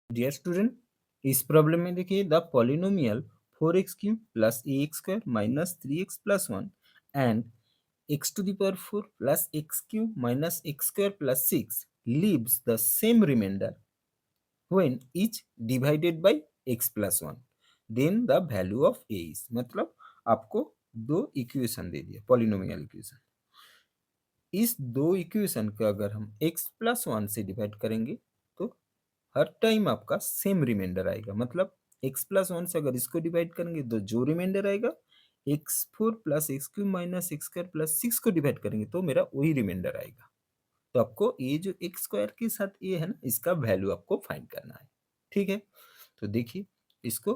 Dear student, इस problem में देखिए the polynomial 4x³ plus ax² minus 3x plus 1 and x⁴ plus x³ minus x² plus 6 leaves the same remainder when each divided by x plus 1 then the value of a is। मतलब आपको दो equation दे दिया, polynomial equation. इस दो equation को अगर हम x plus 1 से डिवाइड करेंगे तो हर टाइम आपका सेम रिमाइंडर आएगा। मतलब x प्लस 1 से अगर इसको डिवाइड करेंगे तो जो रिमाइंडर आएगा, x4 plus x³ minus x² plus 6 को डिवाइड करेंगे तो मेरा वही रिमाइंडर आएगा। तो आपको ये जो एक्स स्क्वायर के साथ ये है ना, इसका वैल्यू आपको फाइंड करना है। ठीक है, तो देखिए इसको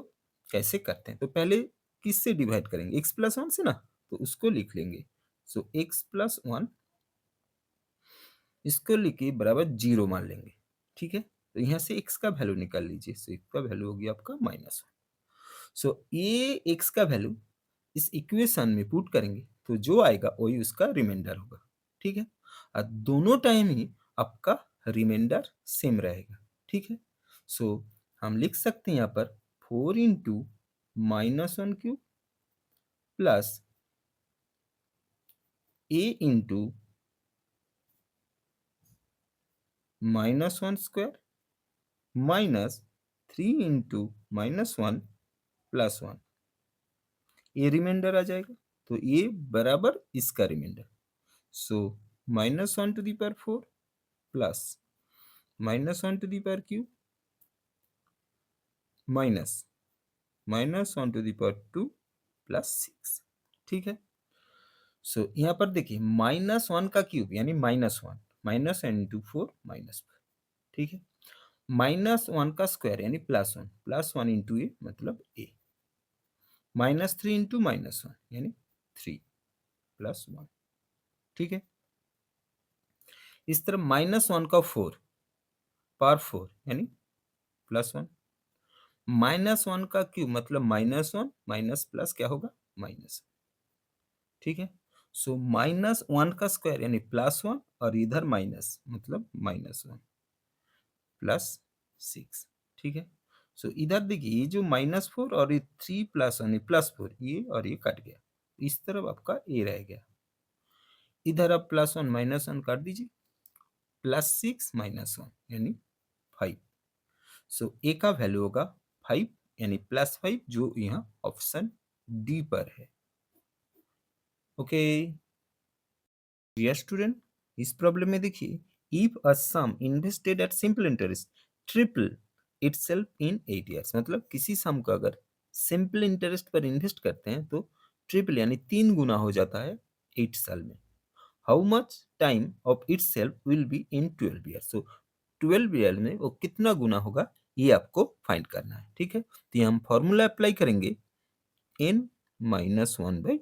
कैसे करते हैं। तो पहले किससे डिवाइड करेंगे, एक्स प्लस 1 से ना, तो उसको लिख लेंगे। सो एक्स प्लस 1 इसको लिखे बराबर 0 मान लेंगे। ठीक है, तो यहाँ से x का वैल्यू निकाल लीजिए। सो x का वैल्यू हो गया आपका -1। सो ये x का वैल्यू इस इक्वेशन में पुट करेंगे तो जो आएगा वही उसका रिमाइंडर होगा। ठीक है, और दोनों टाइम ही आपका रिमाइंडर सेम रहेगा। ठीक है, सो हम लिख सकते हैं यहाँ पर 4 into -1³ plus a into -1² minus 3 into -1 plus 1, ये रिमाइंडर आ जाएगा। तो ये बराबर इसका रिमाइंडर। सो -1⁴ प्लस -1⁵ माइनस -1⁵ प्लस 6। ठीक है, सो यहाँ पर देखिए -1 का क्यूब यानी -1 माइनस इंटू 4 -4। ठीक है, -1 का स्क्वायर यानी +1 +1 इंटू ए मतलब ए, -3 इंटू -1 यानी 3 प्लस 1। ठीक है, इस तरह -1 का 4 पावर 4 यानी +1, -1 का क्यूब मतलब -1 माइनस प्लस क्या होगा माइनस। ठीक है, सो -1 का स्क्वायर यानी +1 और इधर माइनस मतलब -1 प्लस 6। ठीक है, सो इधर देखिए ये जो -4 और ये 3 प्लस 1 +4, ये और ये कट गया, इस तरफ आपका ए रह गया। इधर आप +1 -1 काट दीजिए, +6 -1 यानी 5। सो ए का वैल्यू होगा 5 यानी +5, जो यहाँ ऑप्शन डी पर है। ओके डियर स्टूडेंट, इस प्रॉब्लम में देखिए if a sum invested at simple interest triple itself in 8 years. मतलब किसी सम को अगर सिंपल इंटरेस्ट पर इन्वेस्ट करते हैं तो ट्रिपल यानी 3 गुना हो जाता है 8 साल में। How much time of itself will be in 12 years. So 12 year में वो कितना गुना होगा, ये आपको फाइंड करना है। ठीक है, तो ये हम फॉर्मूला अप्लाई करेंगे n-1/t।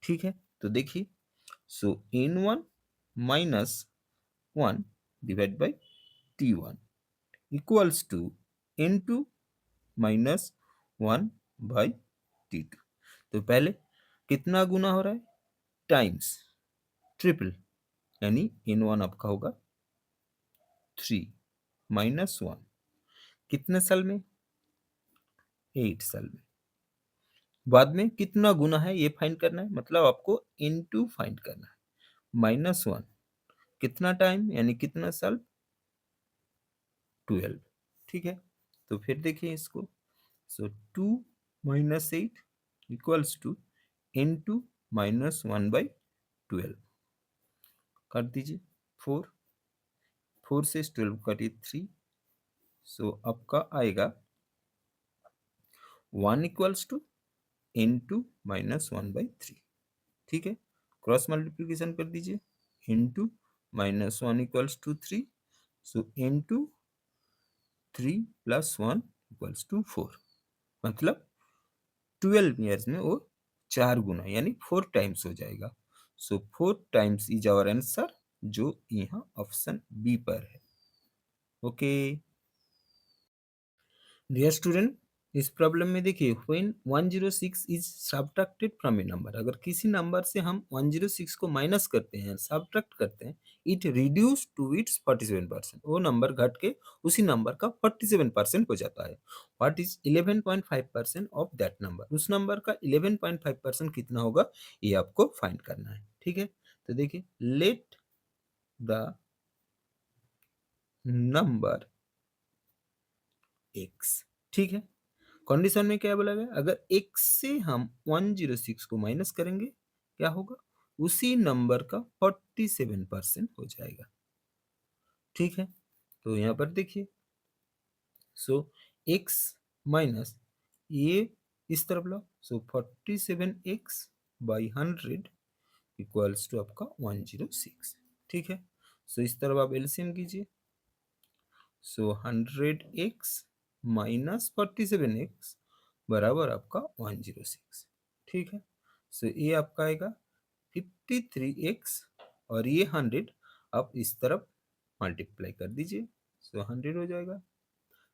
ठीक है, तो देखिए so n1 minus 1 divide by t1 equals to n2 minus 1 by t2। तो पहले कितना गुना हो रहा है, टाइम्स ट्रिपल यानी n1 आपका होगा 3 माइनस 1, कितने साल में 8 साल में। बाद में कितना गुना है ये फाइंड करना है, मतलब आपको n2 फाइंड करना है। -1 कितना टाइम यानी कितना साल 12। ठीक है, तो फिर देखिए इसको। So 2 minus 8 equals to n2 minus 1/12, काट दीजिए। 4 4 से 12 काटिए 3। सो आपका आएगा 1 इक्वल्स टू n2 माइनस 1/3। ठीक है, क्रॉस मल्टीप्लीकेशन कर दीजिए। n2 minus 1 equals to 3। So n2 3 plus 1 equals to 4। मतलब 12 ईयर्स में वो 4 गुना यानी 4 टाइम्स हो जाएगा। सो 4 टाइम्स इज आवर आंसर, जो यहाँ ऑप्शन बी पर है। ओके डियर स्टूडेंट, इस प्रॉब्लम में देखिए when 106 is subtracted from A number, अगर किसी नंबर से हम 106 को माइनस करते हैं, सब्ट्रैक्ट करते हैं, इट रिड्यूस टू इट्स 47%, वो नंबर घट के उसी नंबर का 47% हो जाता है। What is 11.5% of that number, उस नंबर का 11.5% कितना होगा, ये आपको फाइंड करना है। ठीक है, तो देखिए लेट द नंबर एक्स, ठीक है, कंडीशन में क्या बोला गया, अगर x से हम 106 को माइनस करेंगे क्या होगा, उसी नंबर का 47% हो जाएगा। ठीक है, तो यहाँ पर देखिए सो x माइनस ये इस तरफ लो, सो 47x/100 इक्वल्स टू आपका 106। ठीक है, सो इस तरफ आप एलसीएम कीजिए, सो 100x माइनस 47x बराबर आपका 106। ठीक है, सो ये आपका आएगा 53x और ये 100 आप इस तरफ मल्टीप्लाई कर दीजिए, सो 100 हो जाएगा।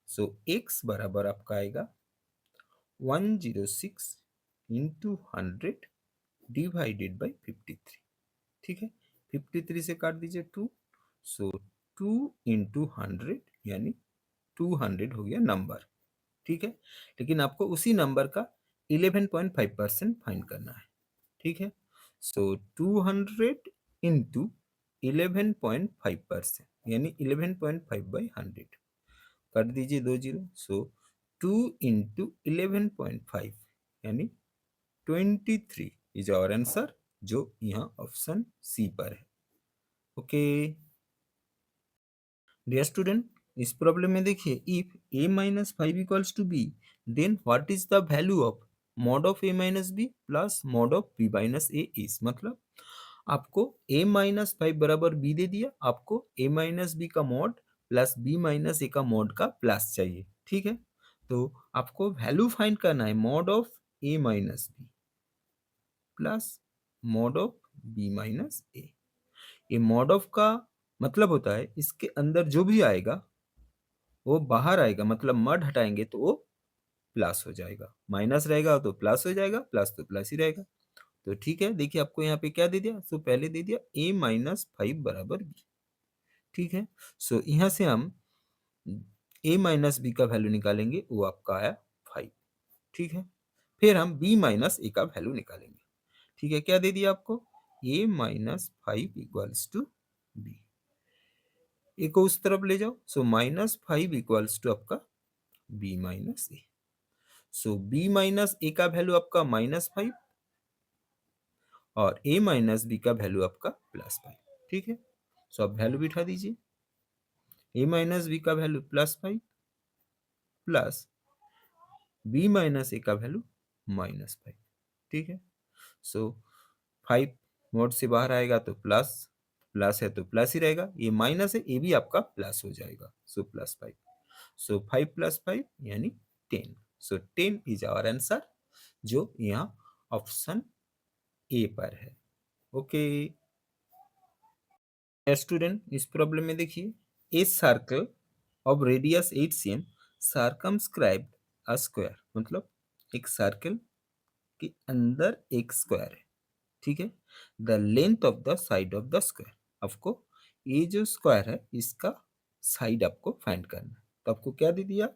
सो x बराबर आपका आएगा 106 इंटू 100 डिवाइडेड बाई 53। ठीक है, 53 से काट दीजिए 2, सो 2 इंटू 100 यानी 200 हो गया नंबर। ठीक है, लेकिन आपको उसी नंबर का 11.5% फाइंड करना है। ठीक है, सो 200 इंटू 11.5% यानी 11.5/100 काट दीजिए 2 जीरो, सो 2 इंटू 11.5 यानी 23 इज आवर आंसर, जो यहाँ ऑप्शन सी पर है। ओके डियर स्टूडेंट, इस प्रॉब्लम में देखिए if a minus 5 equals to b, then what is the value of mod of a minus b plus mod of b minus a is, मतलब आपको a minus 5 बराबर b दे दिया, आपको a minus b का mod plus b minus a का mod का plus चाहिए। ठीक है, तो आपको वैल्यू फाइंड करना है mod of a minus b plus mod of b minus a। ये मॉड ऑफ का मतलब होता है इसके अंदर जो भी आएगा वो बाहर आएगा, मतलब मड हटाएंगे तो वो प्लस हो जाएगा, माइनस रहेगा तो प्लस हो जाएगा, प्लस तो प्लस ही रहेगा। तो ठीक है, देखिए आपको यहाँ पे क्या दे दिया, सो पहले दे दिया a माइनस 5 बराबर b। ठीक है, सो यहाँ से हम a माइनस बी का वैल्यू निकालेंगे, वो आपका आया 5। ठीक है, फिर हम b माइनस a का वैल्यू निकालेंगे। ठीक है, क्या दे दिया आपको, a minus 5 equals to b, a को उस तरफ ले जाओ, सो माइनस 5 इक्वल्स टू आपका b minus a. So b minus a का वैल्यू आपका -5 और a माइनस बी का वैल्यू आपका +5। ठीक है, सो आप वैल्यू बिठा दीजिए, a माइनस बी का value +5 plus b minus a का वैल्यू -5। ठीक है, सो 5 मोड से बाहर आएगा तो प्लस, प्लस है तो प्लस ही रहेगा, ये माइनस है, ये भी आपका प्लस हो जाएगा, सो +5, सो 5 + 5 यानी 10, सो 10 इज आवर आंसर, जो यहाँ ऑप्शन ए पर है। ओके स्टूडेंट, इस प्रॉब्लम में देखिए a circle of radius 8 cm circumscribe a square, मतलब एक सर्कल के अंदर एक स्क्वायर है। ठीक है, the length of the side of the square, आपको ये जो स्क्वायर है इसका साइड आपको फाइंड करना है। तो आपको क्या दे दिया,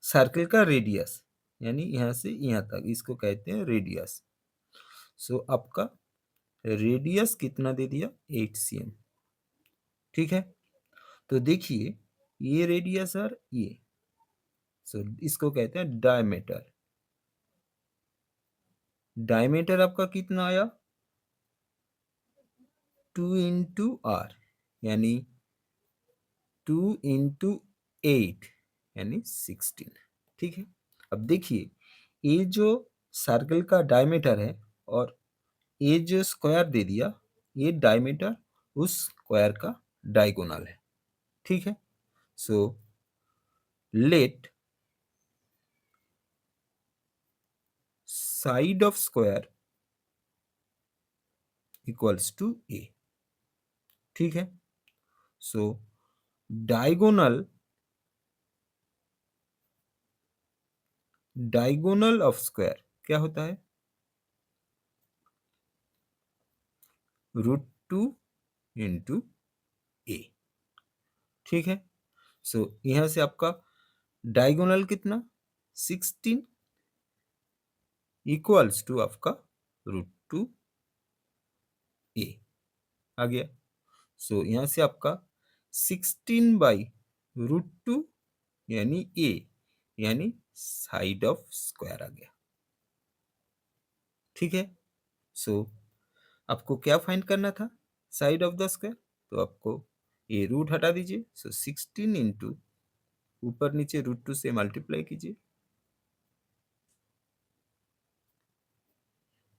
सर्कल का रेडियस, यानी यहाँ से यहाँ तक इसको कहते हैं रेडियस। सो आपका रेडियस कितना दे दिया, 8 cm। ठीक है, तो देखिए ये रेडियस और ये, सो इसको कहते हैं डायमीटर। डायमीटर आपका कितना आया, 2 इंटू आर यानी 2 इंटू 8 यानी 16। ठीक है, अब देखिए ये जो सर्कल का डायमीटर है और ये जो स्क्वायर दे दिया, ये डायमीटर उस स्क्वायर का डायगोनल है। ठीक है, so let side of square equals to A. ठीक है, so diagonal diagonal of square क्या होता है? √2 इंटू ए। ठीक है, सो यहां से आपका डायगोनल कितना? 16 इक्वल्स टू आपका √2 ए आ गया। सो यहां से आपका 16/√2 यानी ए, यानी साइड ऑफ स्क्वायर आ गया। ठीक है, सो आपको क्या फाइंड करना था? Side of the square. तो आपको ये रूट हटा दीजिए, सो 16 इंटू ऊपर नीचे √2 से मल्टीप्लाई कीजिए।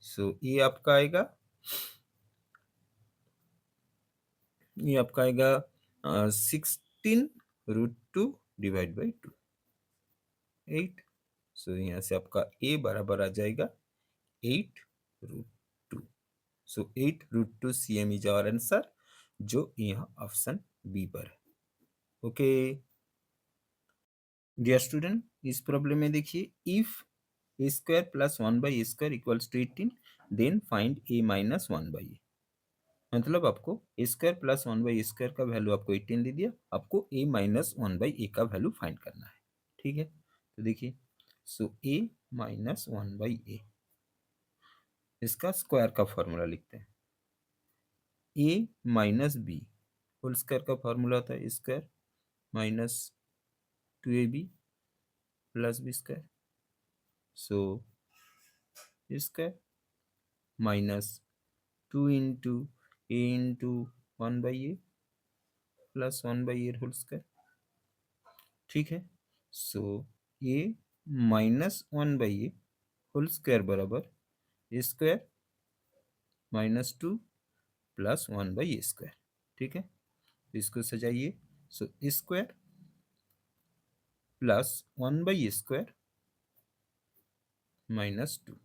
सो ये आपका आएगा 16 √2 डिवाइड बाई 2, 8। सो यहाँ से आपका ए बराबर आ जाएगा 8√2। So 8√2 cm is our answer, जो यहाँ ऑप्शन बी पर है। ओके डियर स्टूडेंट, इस प्रॉब्लम में देखिए, if a square plus 1/a² equals to 18, then find a minus 1/a। मतलब आपको ए स्क्वायर प्लस 1/a² का वैल्यू आपको 18 दे दिया, आपको a माइनस 1/a का वैल्यू फाइंड करना है। ठीक है, तो देखिए, सो a माइनस 1/a, इसका स्क्वायर का फॉर्मूला लिखते हैं। a minus B whole square का फॉर्मूला होता है square minus 2ab plus B square. So square minus 2 into a into 1/a plus 1/a whole square. ठीक है, so a minus 1/a whole square बराबर square minus 2 plus 1/a²। ठीक है, तो इसको सजाइए। So square plus 1/a² minus 2।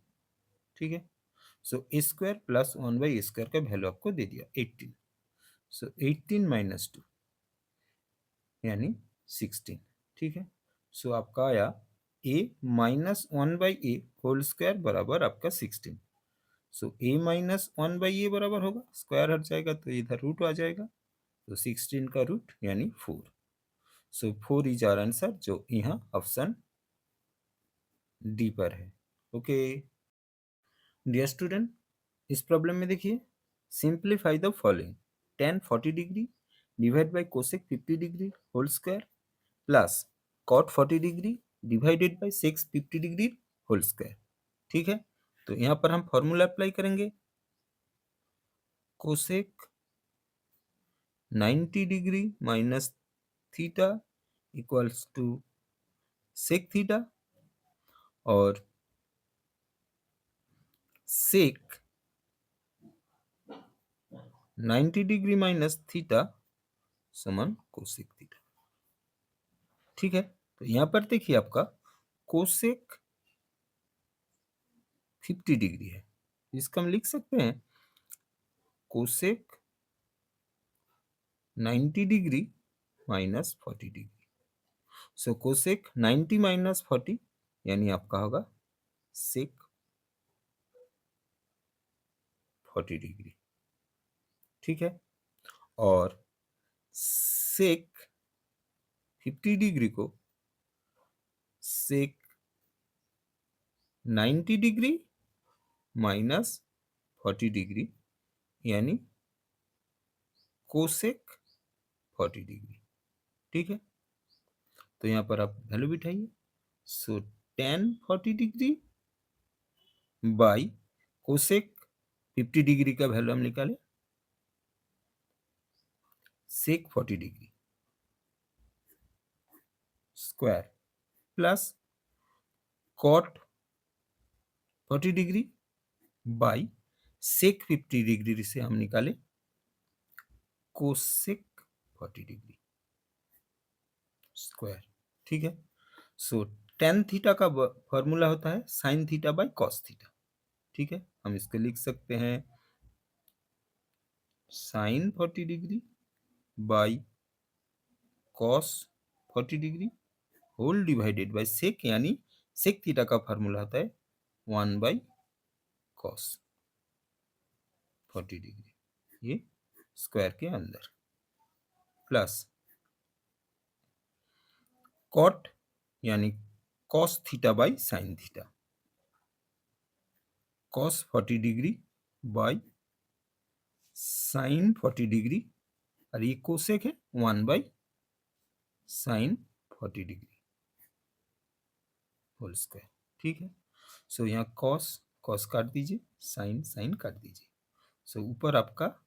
ठीक है, सो स्क्वायर प्लस 1/a² का वैल्यू आपको दे दिया 18। सो 18 माइनस 2 यानी 16। ठीक है, सो आपका आया a minus 1/a whole square बराबर आपका 16। सो a माइनस 1/a बराबर होगा, स्क्वायर हट जाएगा तो इधर रूट आ जाएगा, तो 16 का रूट यानी 4। सो 4 इज आवर आंसर, जो यहाँ ऑप्शन डी पर है। ओके डियर स्टूडेंट, इस प्रॉब्लम में देखिए, simplify the following. tan 40 degree divide by cosec 50 degree whole square plus cot 40 degree divided by sec 50 degree whole square. ठीक है, तो यहाँ पर हम फॉर्मूला अप्लाई करेंगे। Cosec 90 degree minus theta equals to sec theta, और सेक 90 डिग्री माइनस थीटा समान cosec theta. ठीक है, तो यहां पर देखिए आपका कोसेक 50 डिग्री है, इसका हम लिख सकते हैं कोसेक 90 डिग्री माइनस 40 डिग्री। सो कोसेक 90 माइनस 40 यानी आपका होगा सेक 40 डिग्री। ठीक है, और सेक 50 डिग्री को सेक 90 डिग्री माइनस 40 डिग्री यानी कोसेक 40 डिग्री। ठीक है, तो यहाँ पर आप वैल्यू बिठाइए। So tan 40 degree by cosec 50 degree का वैल्यू हम निकाले sec 40 degree square plus cot 40 degree by sec 50 degree से हम निकाले कोसेक 40 डिग्री स्क्वायर। ठीक है, सो tan थीटा का फॉर्मूला होता है sine theta by cos theta. ठीक है, हम इसको लिख सकते हैं sine 40 degree by cos 40 degree whole divided by sec यानी सेक थीटा का फार्मूला होता है 1/cos 40 डिग्री, ये स्क्वायर के अंदर, प्लस कॉट यानी cos theta by sine theta, cos 40 degree by sine 40 degree, और ये कोसेक है 1/sin 40 डिग्री होल स्क्वायर। ठीक है, सो यहाँ cos cos काट दीजिए, साइन साइन काट दीजिए, सो ऊपर आपका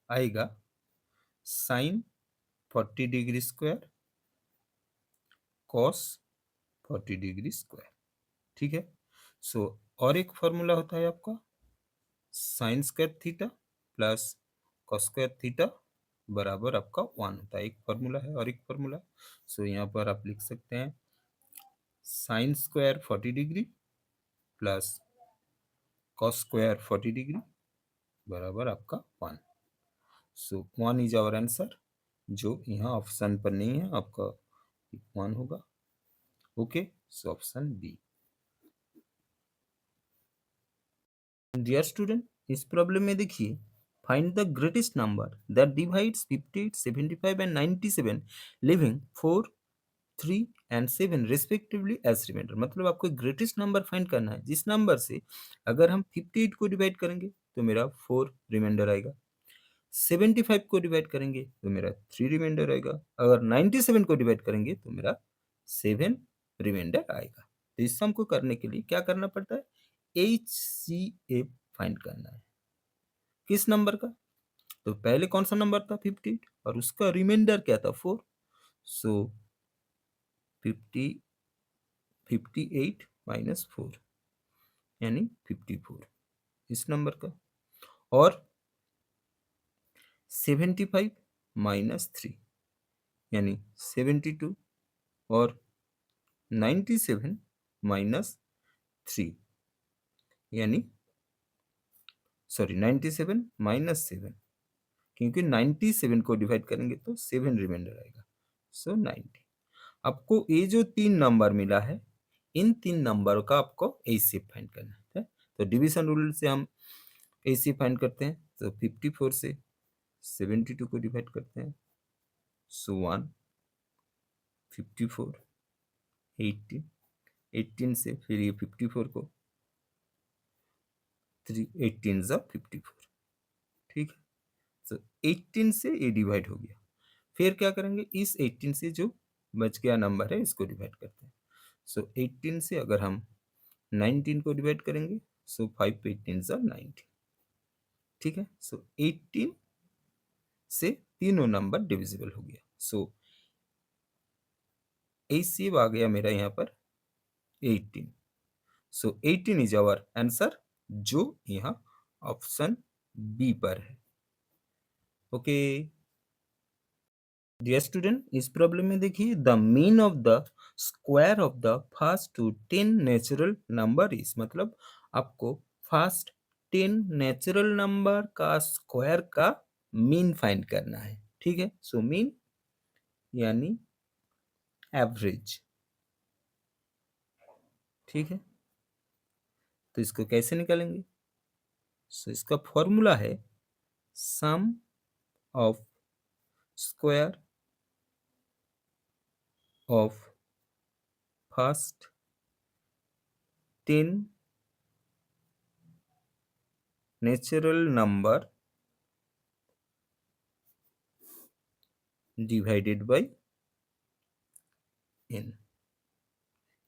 आएगा sine 40 degree square cos 40 degree square. ठीक है, सो और एक फॉर्मूला होता है आपका sine square theta plus cos square theta बराबर आपका 1 होता है, एक फॉर्मूला है और एक फॉर्मूला। सो यहाँ पर आप लिख सकते हैं sine square 40 degree plus cos square 40 degree बराबर आपका 1। सो 1 इज आवर आंसर, जो यहाँ ऑप्शन पर नहीं है, आपका 1 होगा। Okay, so option B. Dear student, इस प्रॉब्लम में देखिए, find the greatest number that divides 58, 75 and 97, leaving 4, 3 and 7 respectively as remainder. मतलब आपको ग्रेटेस्ट नंबर फाइंड करना है जिस नंबर से अगर हम 58 को डिवाइड करेंगे तो मेरा 4 रिमाइंडर आएगा, 75 को डिवाइड करेंगे तो मेरा 3 रिमाइंडर आएगा, अगर 97 को डिवाइड करेंगे तो मेरा 7 रिमाइंडर आएगा। तो इस सम को करने के लिए क्या करना पड़ता है, HCF फाइंड करना है। किस नंबर का, तो पहले कौन सा नंबर था 58 और उसका रिमाइंडर क्या था 4, सो 58 माइनस 4 यानी 54 इस नंबर का, और 75 माइनस 3 यानी 72, और 97 माइनस 3 यानी 97 माइनस 7, क्योंकि 97 को डिवाइड करेंगे तो 7 रिमाइंडर आएगा, सो 90। आपको ये जो 3 नंबर मिला है, इन 3 नंबर का आपको एचसीएफ फाइंड करना है। तो डिवीजन रूल से हम एचसीएफ फाइंड करते हैं, तो 54 से 72 को डिवाइड करते हैं, सो 1, 54, 18, 18 से फिर ये 54 को 3, 18 ज़ा 54। ठीक है, सो 18 से ये डिवाइड हो गया, फिर क्या करेंगे, इस 18 से जो बच गया नंबर है इसको डिवाइड करते हैं। सो 18 से अगर हम 19 को डिवाइड करेंगे, सो 5 18 ज़ा 19। ठीक है, सो 18 से तीनों नंबर डिविजिबल हो गया, सो एचसीएफ आ गया मेरा यहाँ पर 18। सो 18 इज आवर आंसर, जो यहाँ ऑप्शन बी पर है। ओके डियर स्टूडेंट, इस प्रॉब्लम में देखिए, the mean of the square of the first two 10 natural number is, मतलब आपको फर्स्ट 10 नेचुरल नंबर का स्क्वायर का मीन फाइंड करना है। ठीक है, सो मीन यानी एवरेज। ठीक है, तो इसको कैसे निकालेंगे, सो इसका फॉर्मूला है sum of square of first 10 natural number divided by n।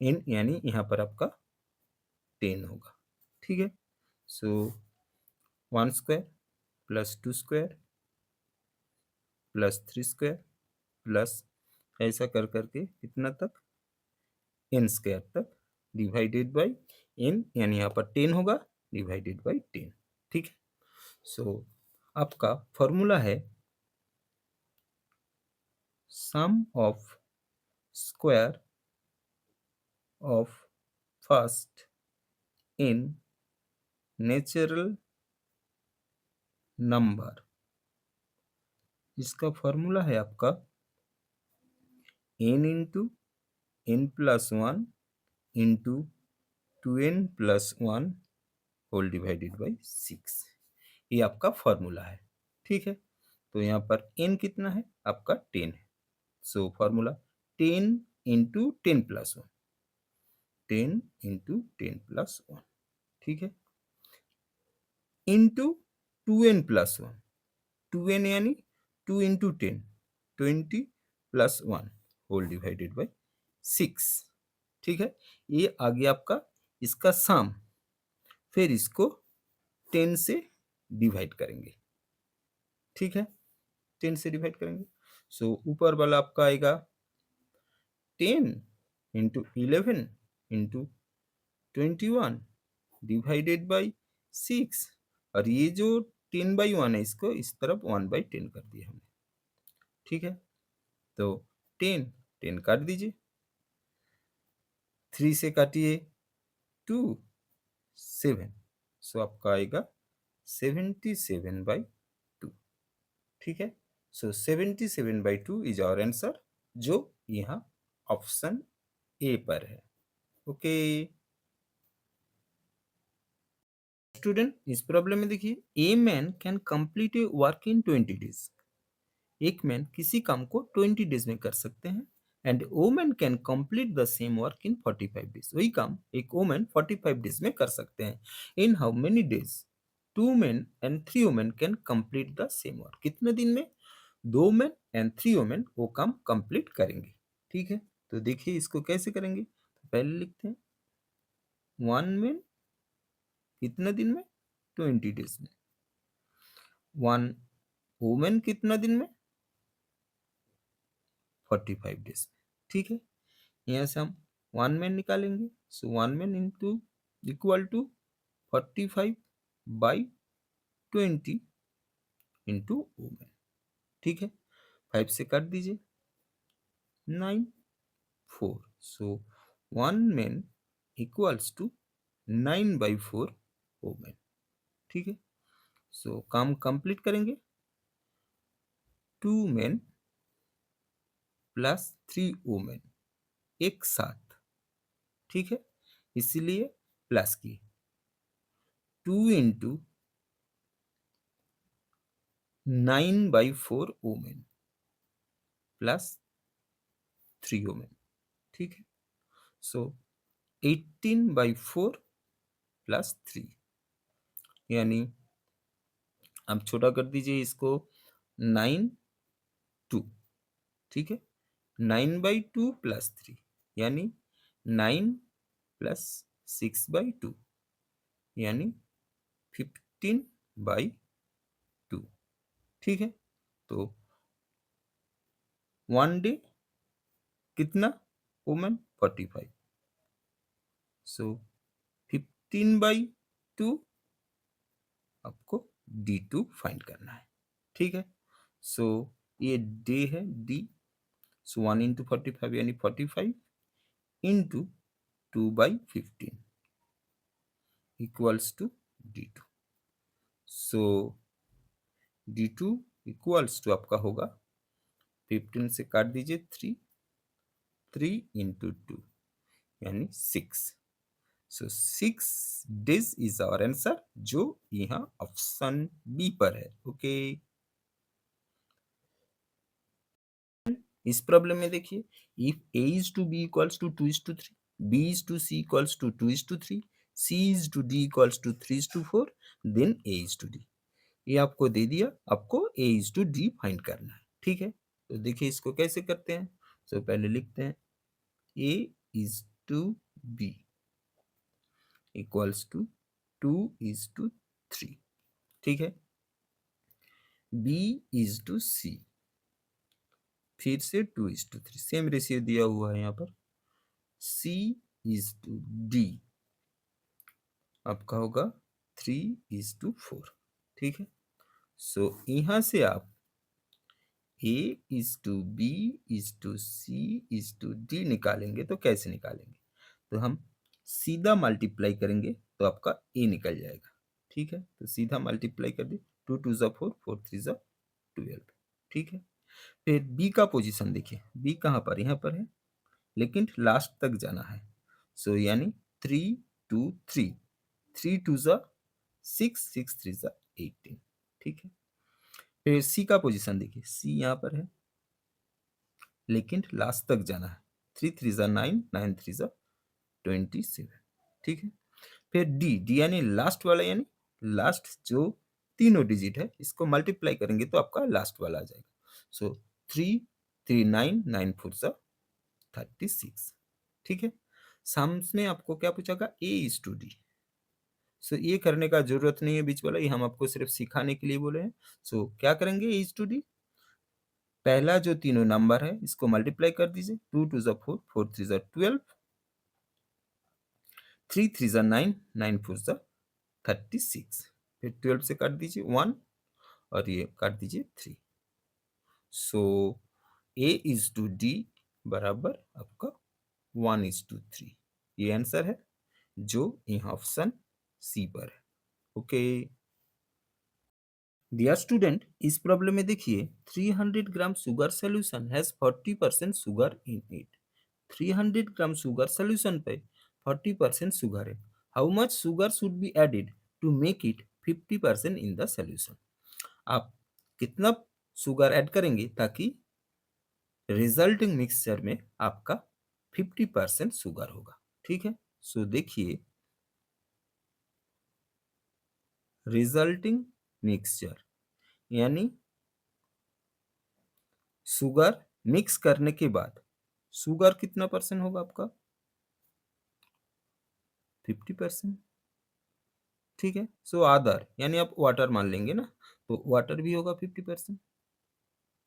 n यानी यहाँ पर आपका 10 होगा। ठीक है, सो 1 square plus 2 square plus 3 square plus ऐसा कर करके कितना तक, n स्क्वायर तक, डिवाइडेड बाय n यानी यहाँ पर 10 होगा, डिवाइडेड बाय 10। ठीक है, सो आपका फॉर्मूला है sum of square of first N natural number, इसका फॉर्मूला है आपका n into n plus 1 into 2n plus 1 whole divided by 6, ये आपका फॉर्मूला है। ठीक है, तो यहाँ पर n कितना है आपका 10 है। So formula 10 into 10 plus 1, 10 into 10 plus 1, ठीक है, इंटू 2n प्लस 1, 2n यानी 2 into 10, 20 plus 1 whole divided by 6। ठीक है, ये आ गया आपका इसका सम। फिर इसको 10 से डिवाइड करेंगे। ठीक है, 10 से डिवाइड करेंगे। सो ऊपर वाला आपका आएगा 10 इंटू 11 इंटू 21 डिवाइडेड बाई 6, और ये जो 10/1 है इसको इस तरफ 1/10 कर दिया हमने। ठीक है, तो 10 10 काट दीजिए, 3 से काटिए 2 7, सो आपका आएगा 77/2। ठीक है, सो 77/2 इज आवर आंसर, जो यहाँ ऑप्शन ए पर है। ओके स्टूडेंट, इस प्रॉब्लम में देखिए, a man can complete A work in 20 days. एक मैन किसी काम को 20 डेज में कर सकते हैं। And woman can complete the same work in 45 days. वही काम एक वोमैन 45 डेज में कर सकते हैं। In how many days 2 men and 3 women can complete the same work. कितने दिन में 2 men एंड 3 women वो काम कंप्लीट करेंगे। ठीक है, तो देखिए इसको कैसे करेंगे। तो पहले लिखते हैं 1 man कितने दिन में 20 डेज में, 1 woman कितना दिन में 45 डेज में। ठीक है, यहाँ से हम 1 मैन निकालेंगे। So 1 man into equal to 45/20 into women. ठीक है, 5 से काट दीजिए 9 4, so 1 man equals to 9/4 women. ठीक है, सो काम कंप्लीट करेंगे 2 मैन प्लस 3 वोमेन एक साथ। ठीक है, इसीलिए प्लस की 2 इंटू 9/4 वोमेन प्लस 3 वोमेन। ठीक है, सो 18/4 प्लस 3, यानी आप छोटा कर दीजिए इसको 9 2। ठीक है, 9/2 प्लस 3 यानी 9 प्लस 6/2 यानी 15/2। ठीक है, तो 1 डे कितना वोमेन 45, सो 15/2 आपको D2 फाइंड करना है। ठीक है, सो ये डे है D, सो 1 इंटू 45 यानी 45 into 2/15 equals to D2। So D2 equals to आपका होगा 15 से काट दीजिए 3 इंटू 2 यानी 6, सो 6 डेज इज आवर आंसर, जो यहाँ ऑप्शन बी पर है। ओके इस प्रॉब्लम में देखिए, if a is to b equals to 2 is to 3, b is to c equals to 2 is to 3, c is to d equals to 3 is to 4, then a is to d। ये आपको दे दिया, आपको a is to d find करना है। ठीक है, तो देखिए इसको कैसे करते हैं। तो पहले लिखते हैं a is to b equals to 2 is to 3। ठीक है, b is to c फिर से 2 is to 3, सेम रेशियो दिया हुआ है यहाँ पर। C is to D आपका होगा 3 is to 4। ठीक है, सो यहाँ से आप A is to B is to C is to D निकालेंगे तो कैसे निकालेंगे। तो हम सीधा मल्टीप्लाई करेंगे तो आपका A निकल जाएगा। ठीक है, तो सीधा मल्टीप्लाई कर दी, 2 2 जा 4, 4 3 जा 12। ठीक है, फिर B का पोजीशन देखिए, B कहाँ पर, यहाँ पर है, लेकिन लास्ट तक जाना है। सो यानी 3 2 3, 3 2 जा 6, 6 3 जा 18, ठीक है। फिर सी का पोजीशन देखिए, सी यहाँ पर है लेकिन लास्ट तक जाना है, 3 3 जा 9, 9 3 जा 27, ठीक है। फिर डी, डी यानी लास्ट वाला, यानी लास्ट जो तीनों डिजिट है इसको मल्टीप्लाई करेंगे तो आपका लास्ट वाला आ जाएगा। सो 3 3 9, 9 4 जा 36, ठीक है। सम्स में आपको क्या पूछागा, ए इज टू डी। सो ये करने का जरूरत नहीं है बीच वाला, ये हम आपको सिर्फ सिखाने के लिए बोले हैं। सो क्या करेंगे, ए इज टू डी, पहला जो तीनों नंबर है इसको मल्टीप्लाई कर दीजिए, 2 2 जा 4, 4 3 जा 12, 3 3 जा 9, 9 4 जा 36, फिर 12 से काट दीजिए 1 और ये काट दीजिए 3। सो ए इज टू डी बराबर आपका 1 इज टू 3, ये आंसर है जो यहाँ ऑप्शन सी पर है। ओके डियर स्टूडेंट, इस प्रॉब्लम में देखिए 300 gram sugar solution has 40% sugar in it. 300 gram sugar solution पे 40% शुगर है। How much sugar should be added to make it 50% in the solution. आप कितना शुगर ऐड करेंगे ताकि रिजल्टिंग मिक्सचर में आपका 50% शुगर होगा, ठीक है। सो देखिए रिजल्टिंग मिक्सचर यानी शुगर मिक्स करने के बाद शुगर कितना परसेंट होगा आपका, 50%, ठीक है। सो अदर यानी आप वाटर मान लेंगे ना, तो वाटर भी होगा 50%,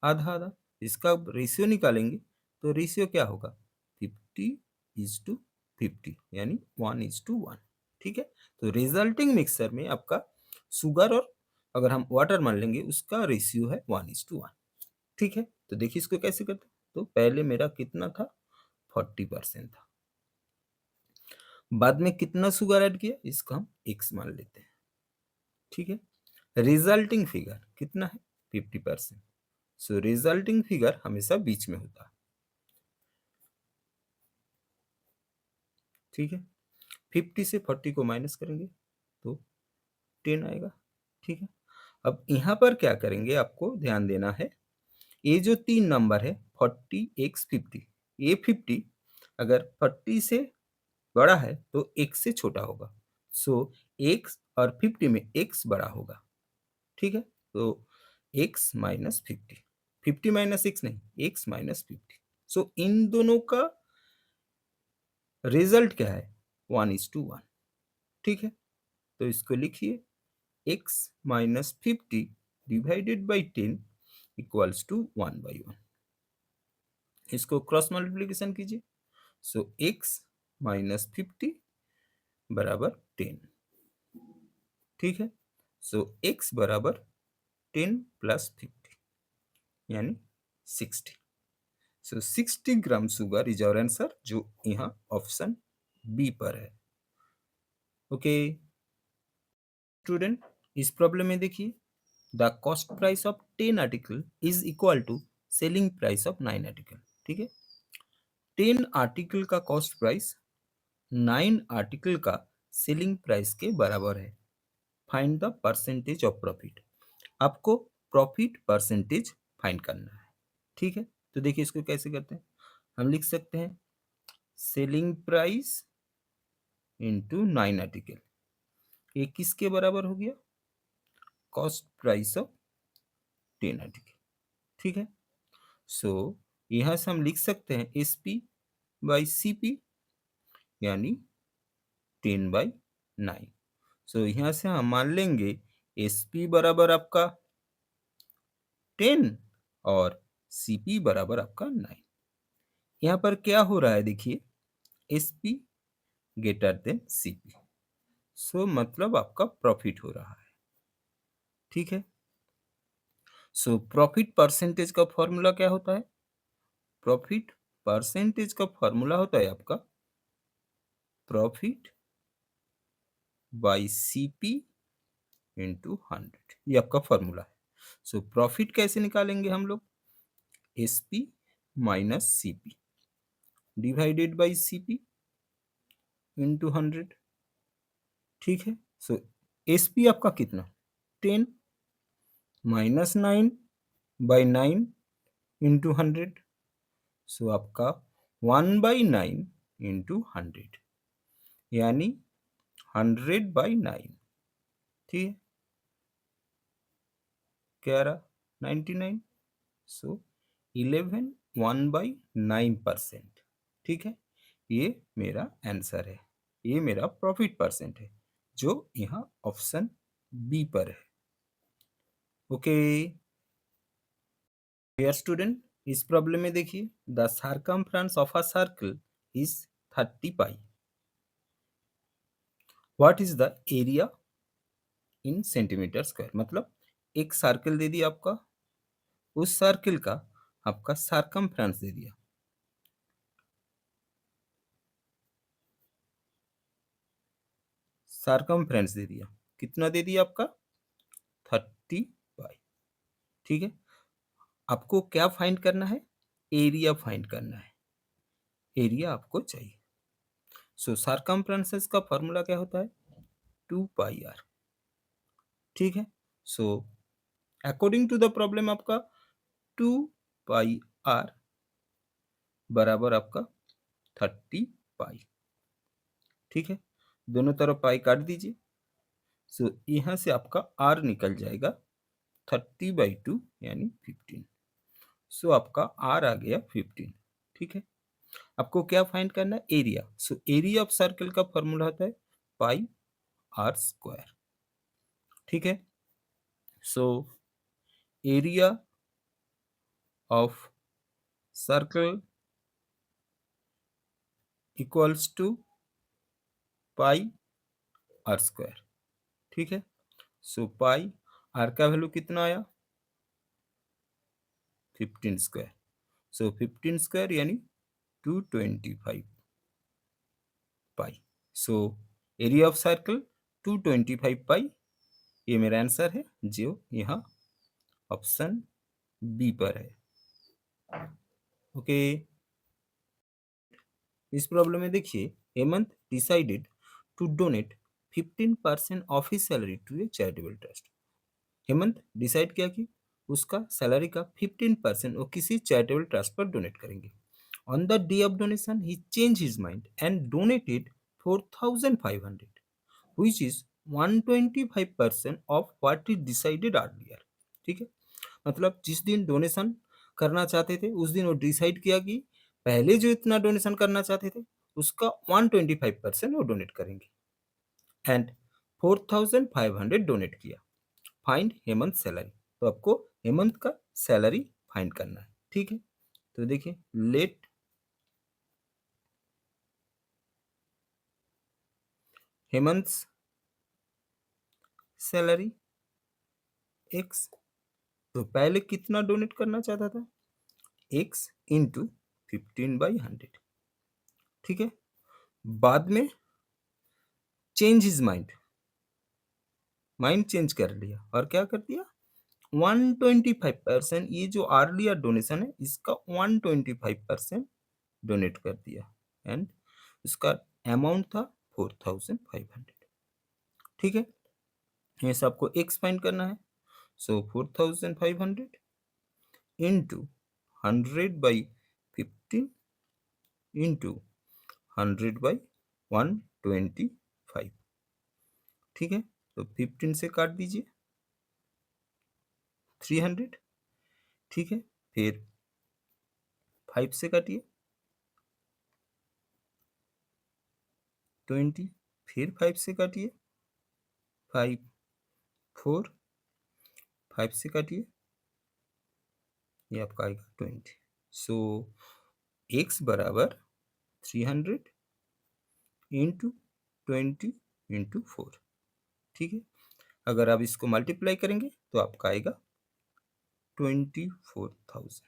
आधा आधा। इसका रेशियो निकालेंगे तो रेशियो क्या होगा, 50:50 यानी 1:1, ठीक है। तो रिजल्टिंग मिक्सर में आपका शुगर और अगर हम वाटर मान लेंगे उसका रेशियो है 1:1, ठीक है। तो देखिए इसको कैसे करते हैं, तो पहले मेरा कितना था, 40% था, बाद में कितना शुगर ऐड किया इसको हम x मान लेते हैं, ठीक है। रिजल्टिंग फिगर कितना है, 50%। सो रिजल्टिंग फिगर हमेशा बीच में होता है, ठीक है। 50 से 40 को माइनस करेंगे तो 10 आएगा, ठीक है। अब यहाँ पर क्या करेंगे, आपको ध्यान देना है, ये जो तीन नंबर है 40x50, ये 50 अगर 40 से बड़ा है तो x से छोटा होगा। सो x और 50 में x बड़ा होगा, ठीक है। तो x माइनस 50, 50 माइनस x नहीं, x माइनस 50। सो इन दोनों का रिजल्ट क्या है, 1:1, ठीक है। तो इसको लिखिए x minus 50 divided by 10 equals to 1/1। इसको क्रॉस मल्टीप्लीकेशन कीजिए। सो x माइनस 50 बराबर 10, ठीक है। सो x बराबर 10 प्लस 50 यानी 60। So 60 gram sugar is our answer, जो यहाँ ऑप्शन बी पर है। ओके स्टूडेंट, इस प्रॉब्लम में देखिए the cost price of 10 article is equal to selling price of 9 article, ठीक है। 10 आर्टिकल का कॉस्ट प्राइस 9 आर्टिकल का सेलिंग प्राइस के बराबर है। Find the percentage of profit. आपको प्रॉफिट परसेंटेज फाइंड करना है, ठीक है। तो देखिए इसको कैसे करते हैं, हम लिख सकते हैं सेलिंग प्राइस इंटू 9 आर्टिकल, ये किसके बराबर हो गया, कॉस्ट प्राइस ऑफ 10 आर्टिकल, ठीक है। सो यहां से हम लिख सकते हैं SP बाई CP यानी 10/9। सो यहां से हम मान लेंगे SP बराबर आपका 10 और CP बराबर आपका 9। यहाँ पर क्या हो रहा है देखिए, SP ग्रेटर देन CP, सो मतलब आपका प्रॉफिट हो रहा है, ठीक है। सो प्रॉफिट परसेंटेज का फॉर्मूला क्या होता है, प्रॉफिट परसेंटेज का फॉर्मूला होता है आपका प्रॉफिट बाई CP इंटू 100, ये आपका फॉर्मूला है। सो प्रॉफिट कैसे निकालेंगे हम लोग, SP minus CP divided by CP, into 100, ठीक है। सो एसपी आपका कितना, 10 माइनस 9/9 इंटू 100, सो आपका 1/9 इंटू 100, यानी 100/9, ठीक है, क्या रहा, 99, सो 11 1/9%, ठीक है। ये मेरा आंसर है, ये मेरा प्रॉफिट परसेंट है जो यहाँ ऑप्शन बी पर है। ओके डियर स्टूडेंट, इस प्रॉब्लम में देखिए, the circumference of a circle is 30 pi, what is the area in centimetre square, मतलब एक सर्कल दे दिया आपका, उस सर्कल का आपका सर्कमफ्रेंस दे दिया, सर्कमफ्रेंस दे दिया, कितना दे दिया आपका, 30 पाई, ठीक है। आपको क्या फाइंड करना है, एरिया फाइंड करना है, एरिया आपको चाहिए। सो सर्कमफ्रेंसेस का फॉर्मूला क्या होता है, 2 पाई आर, ठीक है। So according to the problem आपका 2 पाई आर बराबर आपका 30 पाई, ठीक है। दोनों तरफ पाई काट दीजिए, सो यहाँ से आपका आर निकल जाएगा 30/2 यानी 15, सो आपका आर आ गया 15, ठीक है। आपको क्या फाइंड करना है, area. So area of circle का फॉर्मूला होता है पाई आर स्क्वायर, ठीक है। So area of circle equals to pi r square, ठीक है। सो पाई आर का वैल्यू कितना आया, 15 स्क्वायर, सो 15 स्क्वायर यानी 225 पाई, सो एरिया ऑफ सर्कल 225 पाई, ये मेरा आंसर है जो यहाँ ऑप्शन बी पर है। ओके इस प्रॉब्लम में देखिए, Hemant decided to donate 15% of his salary to a charitable trust. Hemant decide किया कि उसका सैलरी का 15% वो किसी चैरिटेबल ट्रस्ट पर डोनेट करेंगे। On the day of donation he change his mind and donated 4500, which is 125% of what he decided earlier, ठीक है। मतलब जिस दिन डोनेशन करना चाहते थे उस दिन वो डिसाइड किया कि पहले जो इतना डोनेशन करना चाहते थे उसका 125% वो डोनेट करेंगे, एंड 4500 डोनेट किया। फाइंड हेमंत सैलरी, तो आपको हेमंत का सैलरी फाइंड करना है, ठीक है। तो देखिए, लेट हेमंत सैलरी एक्स, तो पहले कितना डोनेट करना चाहता था, एक्स इंटू 15/100, ठीक है। बाद में change his mind, mind change कर लिया और क्या कर दिया, 125%, ये जो अर्लियर डोनेशन है इसका 125% डोनेट कर दिया, एंड उसका अमाउंट था 4500, ठीक है। ये सबको एक्स फाइंड करना है, सो 4500 इंटू 100/15 इंटू 100/125, ठीक है। तो 15 से काट दीजिए 300, ठीक है। फिर 5 से काटिए 20, फिर 5 से काटिए 5, 4, 5 से काटिए, ये आपका आएगा 20, सो एक्स बराबर 300 इंटू 20 इंटू 4, ठीक है। अगर आप इसको मल्टीप्लाई करेंगे तो आपका आएगा 24,000,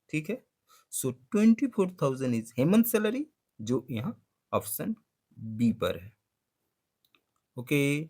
ठीक है। सो 24,000 इज हेमंत सैलरी, जो यहाँ ऑप्शन बी पर है। ओके